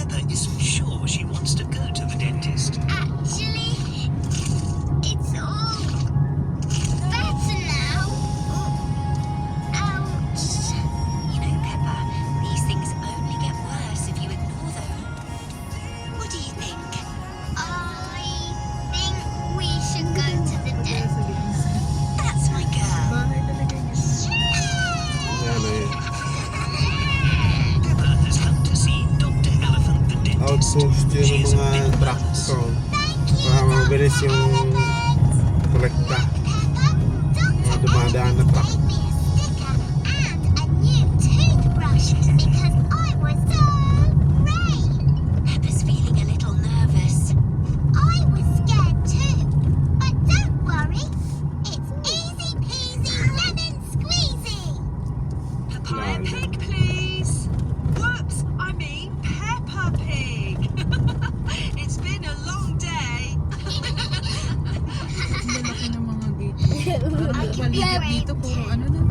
Peppa isn't sure she wants to go to the dentist. Actually, it's all better now. Ouch. You know, Peppa, these things only get worse if you ignore them. What do you think? I think we should go to the dentist. That's my girl. Bahay talaga yun. Ano yun? Peppa has come to see Dr. Elephant the dentist. Outpost yun She ng is a mga bit truck nervous. ko. Para mabilis yung kolekta. Mga dumadaan na truck. Gave me a sticker and a new toothbrush because I was so brave. Peppa's feeling a little nervous. I was scared too, but don't worry. It's easy peasy lemon squeezy. Papaya Pig, please. Whoops, I mean Peppa Pig. It's been a long day. Ang lalaki ng mga gate. Parang maligat dito, puro ano na.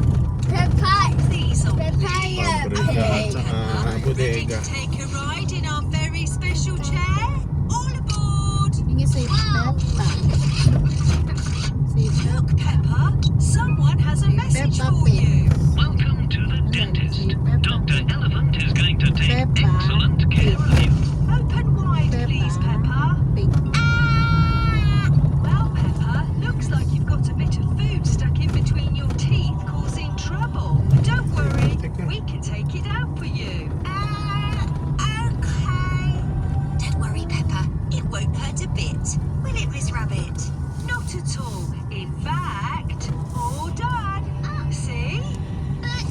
Please, oh, Papaya Pabrika at saka ready bodega. to take a ride in our very special chair? All aboard. Yung safe Peppa. Safe Look, Peppa, someone has a message Peppa for Pig. you. Welcome to the dentist. Dr. Elephant is going to take Peppa excellent care of you. Open wide, please, Peppa. Pig. Well, Peppa, looks like you've got a bit of food stuck in between your teeth causing trouble. But don't worry, we can take it out for you. Okay. Don't worry, Peppa. It won't hurt a bit. Will it, Miss Rabbit? Not at all. In fact, all done. See? But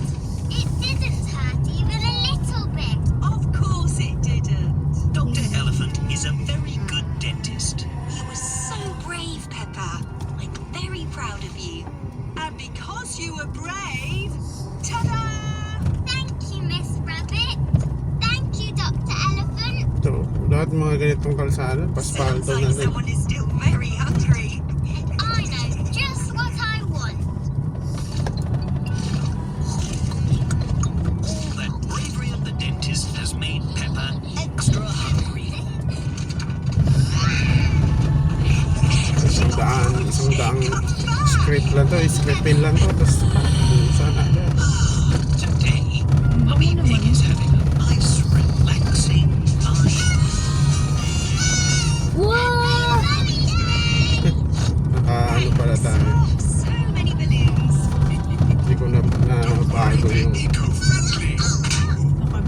it didn't hurt even a little bit. Of course it didn't. Dr. Elephant is a very good dentist. You were so brave, Peppa. I'm very proud of you. And because you were brave, ta-da! Thank you, Miss Rabbit. Thank you, Dr. Elephant. Ito, lahat mga ganitong kalsada, Sounds paspalto like na din. someone is still very hungry. I know just what I want. All that bravery at the dentist has made Peppa extra hungry. Isang daang script lang to, scriptin lang to, tapos sana agad. Today, Mummy Pig is having a nice, relaxing time. Whoa! Ano pala tayo, So many balloons. hindi ko na bago yung, Nakabim.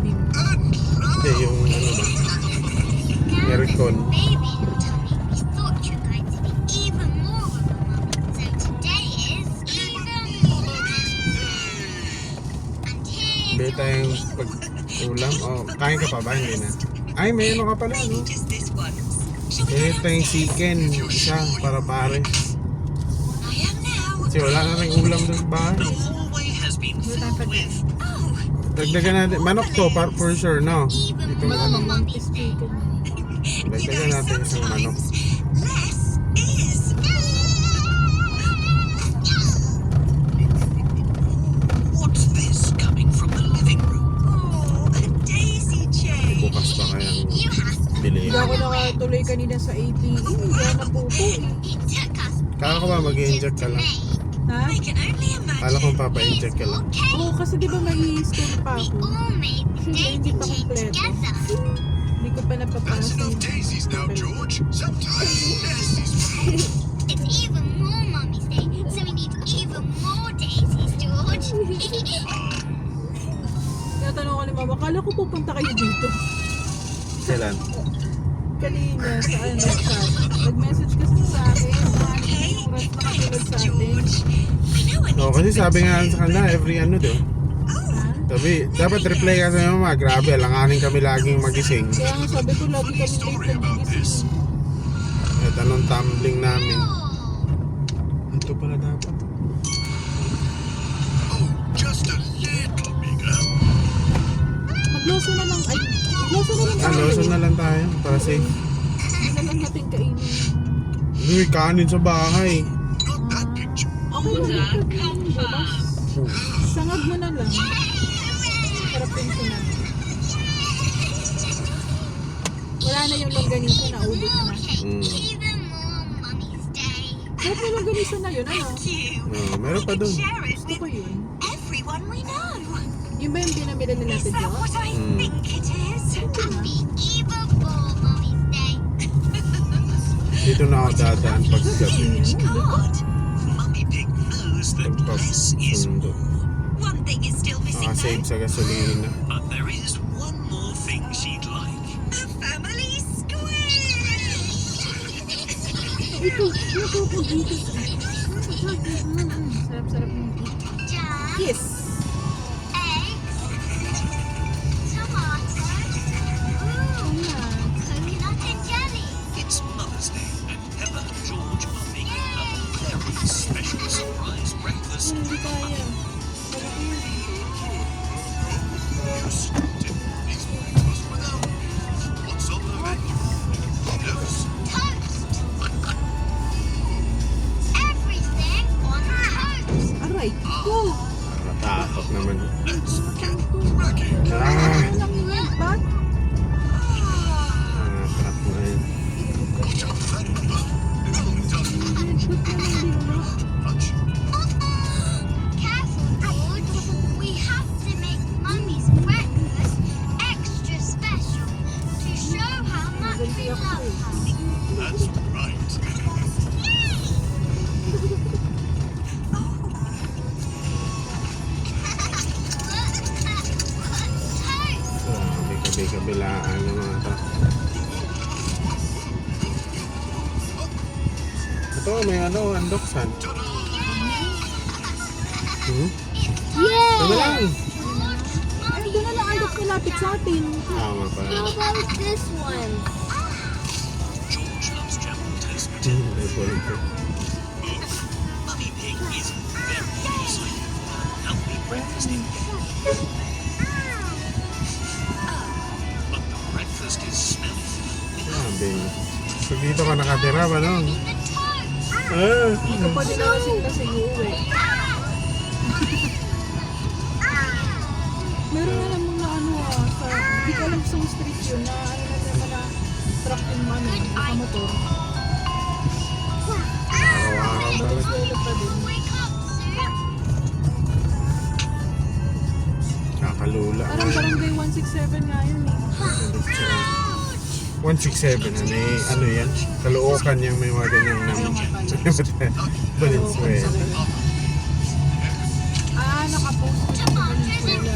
hindi yung ano ba, aircon. Maybe in the tummy, we thought you were going to be even more of a mum. So today is even more. And here's Bili your tayong pag-ulam, o kain ka pa ba? Hindi na. Ay, may ano ka pala, no? Just this once. Shall we Bili go tayong downstairs? chicken, isa, para pare. I am now. Kasi wala na rin ulam doon sa bahay. The hallway has been filled with Oh, Dagdagan natin, manok to, for sure, no? even Itong ano, more mummy's day. dagdagan natin isang manok. less is. what's this coming from the living room? Oh, a daisy chain. Bukas pa kayang You have to. bili. Hindi ako nakatuloy kanina sa ATM. Hindi ako napupo eh. It took us Kala ko ba mag-inject ka lang? Ha? I can only Kala ko imagine. papa-inject ka lang. Okay. Oo, kasi di ba may school pa We ako. all made the Hindi daisy pa chain kompleto. together. Hindi ko pa napapasa yung... daisies now, George. Sometimes less is more. It's even more mummy's day, so we need even more daisies, George. Tinatanong ko ni Mama, kala ko pupunta kayo dito. Kailan? Kanina sa ano sa nag-message kasi sa akin Okay, yung oras na katulad thanks, sa atin. George. I know I need Oo, to kasi make sabi nga time sa for kanila, you. every ano do. Sabi, dapat reply ka sa mama, grabe, alanganin kami laging magising. Kaya nga sabi ko lagi kami late nagigising. At anong tumbling namin. Ito pala dapat. Oh, just a little bigger. Magloso na lang. Ay, magloso na lang Ah, tayo. lotion na lang tayo, para safe. Hindi na lang natin kainin. May kanin sa bahay. Not that picture. Okay lang. Bukas. Sangag mo na lang. Sarap yung sinag. na yung longganisa na ubos na. Even more Mummy's Day. Sarap yung longganisa na yun, ano? Meron pa dun. Share it Gusto ko with yun. everyone we know. Yung ba yung binamila nila Is sa that Diyos? what I think it is? Unbelievable Mummy's Day. Dito na ako dadaan pag gabi. God. Mummy Pig knows that less is Pagpasundo. One thing is still missing Makasave though. sa gasolina. But there is one more thing she'd like. A family square. Ito, ko dito. Sarap-sarap yung Jam, kiss. eggs, tomatoes, coconut and jelly. It's Mother's Day, and Peppa and George are making a very special surprise breakfast. Hindi kaya. It's breakfast without. What's on the menu? Yes. Toast. Everything on toast. Aray, ko. Nakatakot naman. Let's get cracking. Ah, Ano lang yun? Ba't? nakakak na yun. Watch out for that number. Done. Ba't naman din ba? Punch. Careful, George. We have to make Mummy's breakfast extra special to show how much we love her. That's right. Toast. Grabe, kabi-kabilaan ng mga to. Ito, may andoksan. Yeah! Ito lang. Ay, doon na lang ang malapit sa atin. Tama pa. about this one? George loves jam on toast potato. Mummy Pig is very excited for her healthy breakfast in bed. But the breakfast is smelly. Grabe. So dito ka nakatira ba nun? The toast. Ah, Kapag nalasin kasi uuwi. Meron na namang na ano sa, hindi ko alam sa street yun na ano na naman na truck yung mami, nakamotor. araw-araw talaga. Mag-eskwela pa din. Wake up, Sue. Kakalula. Parang barangay 167 nga yun eh. 167, ano yan? Kalookan yung may mga ganyang namin. Valenzuela. Nakapost ko sa Valenzuela.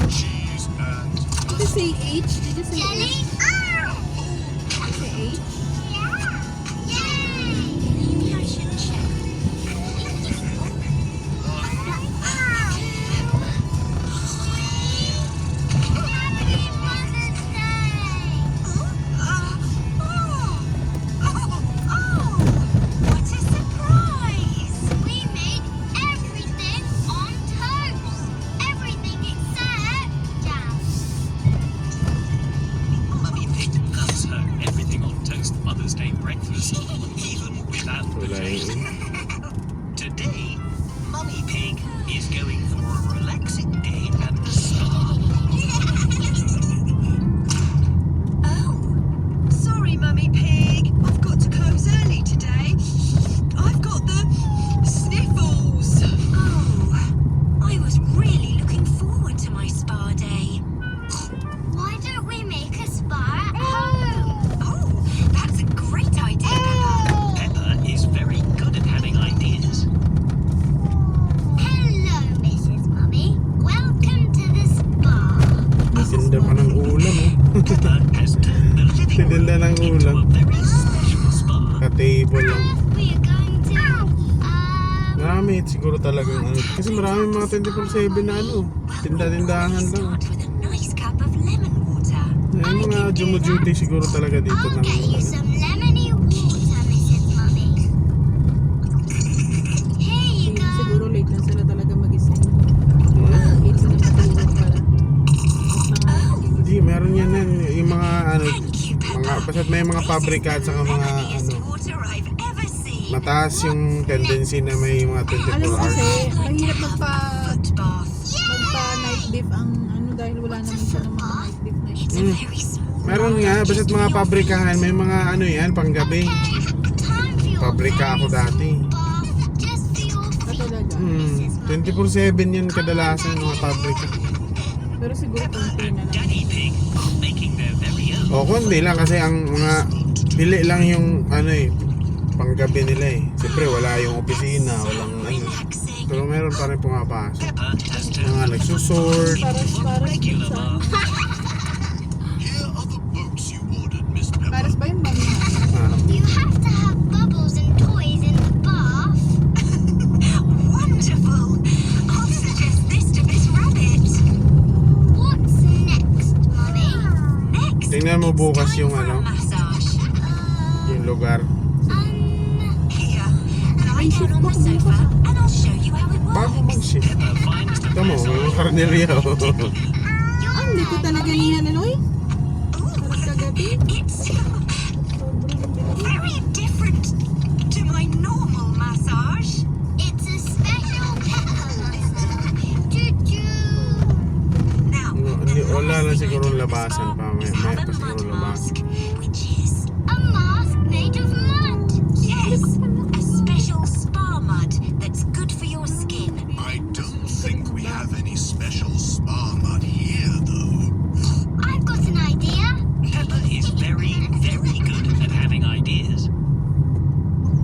Cheese and Did you say H? Did you say Jelly. H? Did you say H? Yay. Maybe I should check. Happy Mother's Day. What a surprise! We made everything on toast. Everything except jam. Mummy Pig loves her everything on toast Mother's Day breakfast, even without the Wala toast. yun. Today, Mummy Pig is going for a relaxing day at the spa. Oh, sorry, Mummy Pig. I've got to close early today. I've got the sniffles. Oh, I was really looking forward to my spa day. Why don't we make a spa at home? Oh, that's a great idea, Peppa. Peppa is very good at having ideas. Hello, Mrs. Mummy. Welcome to the spa. Tinda pa ng ulam, oh. Peppa has turned the living Tinda room ng into a ulam. very special spa. Ka-table lang. We are going to Marami, siguro talagang ano. Kasi maraming mga 24/7 na ano. Tinda-tindahan lang. Start with a nice cup of lemon water. May mga jumo-duty siguro talaga dito I'll ng get you ano. some lemony water, Mrs. Mummy. Here you go. Siguro late na sila talaga mag-isip. Hmm. Late sila matulog para. Hindi, meron yan yan. Yung mga ano, Thank you, Peppa. basta't may mga pabrika at saka mga Lemoniest ano, water I've ever seen. mataas yung tendency na may mga 24 Alam mo hours. kasi, mahirap Foot bath. magpa-night diff ang ano dahil wala naman siya ng mga night diff na yun. It's a very small Meron nga, basta't mga pabrikahan, may mga ano yan, panggabi. Time for your Pabrika ako dati. bath just for your Talaga. 24/7 yun kadalasan mga pabrika. Pero siguro konti na lang. Daddy Pig making their very own. O kundi lang kasi ang mga pili lang yung ano eh, panggabi nila eh. Siyempre wala yung opisina, walang ano. Relaxing. Pero meron pa rin pumapasok. Peppa has turned Mga nagsusort. Paras regular sa... bath. Here are the boats you ordered, Miss Pepper. Paras ba yung mami? Ah, You have to have bubbles and toys in the bath. Wonderful. I'll suggest this to Miss Rabbit. What's next, Mummy? Next, tingnan mo bukas time yung for a ano, massage. yung lugar. Here, lie down on the sofa and I'll show you how it Bago works. mag-ship. Peppa finds the Ito mo, may karnelya. Ang hindi ko talaga niyan, ano eh? Parang kagabi. It's very different to my normal massage. It's a special Peppa massage. Choo-choo. Now, Hindi, the wala last lang thing I siguro do at the labasan spa pa. is May have pa a siguro mud labasan. mask, which is A mask made of mud. yes, a special spa mud that's good for your skin. I don't think we have any special spa mud here, though. I've got an idea. Peppa is very, very good at having ideas.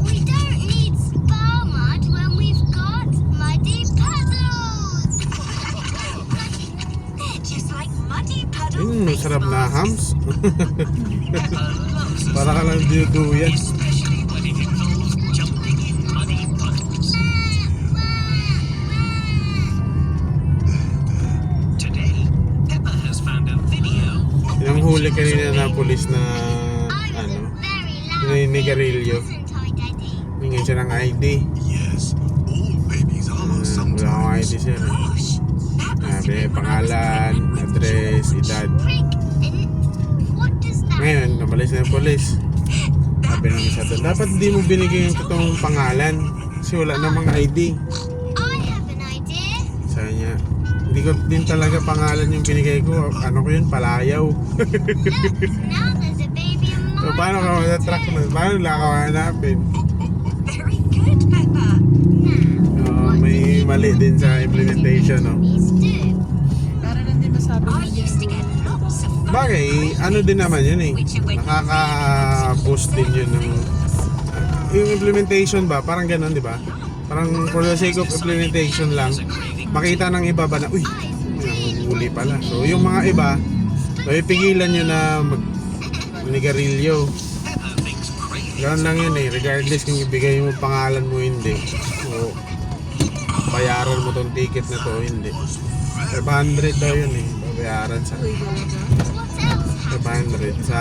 We don't need spa mud when we've got muddy puddles. They're just like muddy puddle Masarap na hams. Peppa loves a Para ka lang dinuduyan. especially when it involves jumping in muddy puddles. Today, Peppa has found a video. Yung huli kanina na pulis na I was ano, very loud. Nigarilyo. Wasn't I, Daddy? Hingin siya ng ID. Yes, all babies are Wala akong sometimes. ID sir. Gosh, that must Sabi, be when I was pangalan, pregnant. address, edad. Prick in. What does that Ngayon, namalis na yung polis. Sabi ng isa doon, dapat di mo binigay yung totoong pangalan. Kasi wala namang ID. I have an idea. Sabi niya, hindi ko din talaga pangalan yung binigay ko. Ano ko yun, palayaw. Look, now there's a baby in So, my paano ka matatrack na? Paano nila ako hanapin? Very good, Peppa. May mali din sa implementation, no? Please do. Para lang din masabi I mo used to get lots of fun. Bagay, ano din naman yun eh. Nakaka-boost din yun ng... Yung implementation ba, parang ganun, di ba? Parang for the sake of implementation lang, makita ng iba ba na, uy, nanguhuli pala. So, yung mga iba, pipigilan nyo na mag-nigarilyo. Peppa thinks crazy. Ganun lang yun eh, regardless kung ibigay mo pangalan mo hindi. So, bayaran mo tong ticket na to, hindi. 500 daw yun eh, babayaran sa What else 500 sa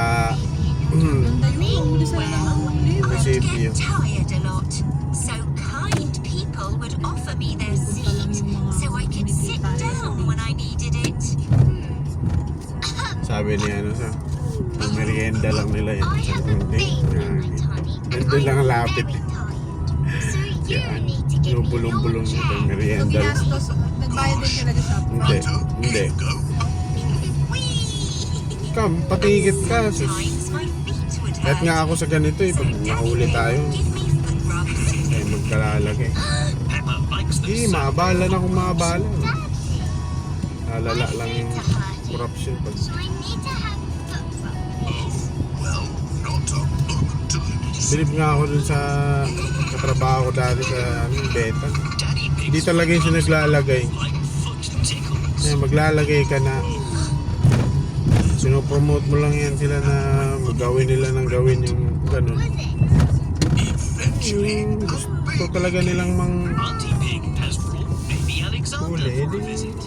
Ganda yung huli sa huli. munisipyo. Get tired a lot. So kind people would offer me their seat so I could sit down when I needed it. Sabi niya ano sa ang merienda lang nila yun. I Sabi have ko, a hindi. baby in my tummy. Nandun lang ang I'm lapit. very tired. So you Yan, need to give me bulong-bulong your ito chair. So, merienda. ginastos, nagbayad din talaga siya. Hindi, hindi. Come, patikit ka. Sus. Sometimes my feet would Kahit hurt. nga ako sa ganito eh, pag nahuli tayo, Give me foot rubs. ay magkalalagay. Peppa likes the Eh, sound maabala na kung maabala. Daddy, Lalala lang yung corruption pag so I need to have foot rubs. Well, not a boat. bilib nga ako dun sa katrabaho ko dati sa beta. Daddy Hindi Pig's talaga yung naglalagay. like foot tickles. Eh, maglalagay ka na. Sinopromote mo lang yan sila na gawin nila ng gawin yung ganun. Was it? Yung gusto talaga nilang mang Auntie Pig has brought baby Alexander huli. for a Di, visit.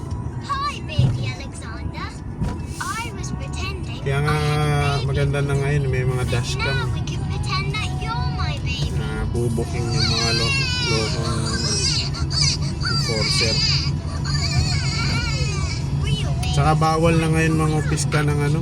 Hi, baby Alexander. I was pretending. kaya nga maganda na ngayon may mga dashcam Now we can pretend that you're my baby. na bubuking yung mga lokong enforcer. Real baby. Tsaka bawal na ngayon mga opiska ng ano,